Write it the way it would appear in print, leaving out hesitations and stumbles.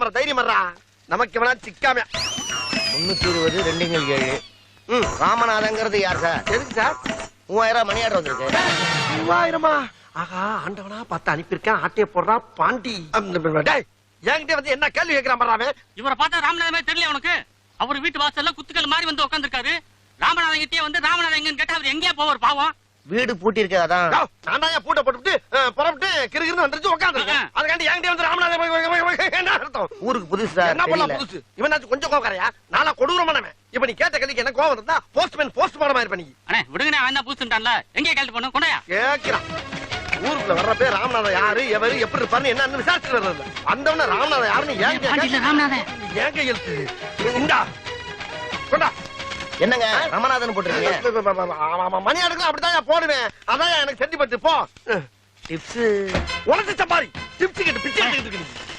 வர தைரியம் வர்றா நமக்கு வேணா சிக்காம 320 2 7 ராமநாதங்கிறது யார் சார்? எதுக்கு சார்? 3000 மணி ஆர்டர் வந்திருக்கு. 3000 ஆகா ஆண்டவனா பார்த்து அனுப்பியிருக்கேன். ஆட்டைய போடுறா பாண்டி. என்கிட்ட வந்து என்ன கேள்வி கேட்கிறான் பாரு. இவரை பார்த்தா ராமநாதமே தெரியல உனக்கு? அவர் வீட்டு வாசல்ல குத்துக்கள் மாதிரி வந்து உட்காந்துருக்காரு. ராமநாதன் கிட்டே வந்து ராமநாதன் எங்கன்னு கேட்டா அவர் எங்கேயா போவார் பாவம்? வீடு பூட்டி இருக்கு அதான். நான் பூட்டை போட்டுட்டு புறப்பட்டு கிருகிருன்னு வந்துருச்சு உட்காந்துருக்கேன். அதுக்காண்டி என்கிட்ட வந்து ராமநாதன் என்ன அர்த்தம்? ஊருக்கு புதுசு சார். என்ன பண்ணலாம் புதுசு? இவனாச்சும் கொஞ்சம் கோவக்காரையா? நானா கொடூரமானவன். இப்ப நீ கேட்ட கேள்விக்கு என்ன கோவம் இருந்தா போஸ்ட்மேன் போஸ்ட் மாடமா இருப்ப நீ. அண்ணே விடுங்கண்ணே, அவன் தான் புதுசுட்டான்ல. எங்கே கேள்வி பண்ணு கொண்டாயா? கேட்கிறான். ஊருக்குள்ள வர்றப்பே ராமநாதன் யாரு எவரு எப்படி இருப்பாருன்னு என்ன விசாரிச்சுட்டு வர்றது. வந்தவன ராமநாதன் யாருன்னு ஏன் ராமநாதன் ஏன் கையெழுத்து இந்தா கொண்டா. என்னங்க ராமநாதன் போட்டுருக்கீங்க? மணி அடுக்கலாம் அப்படிதான் போடுவேன். அதான் எனக்கு சென்டிமெண்ட். போ டிப்ஸ் உனக்கு சம்பாரி டிப்ஸ் கிட்ட பிச்சை எடுத்துக்கிட்டு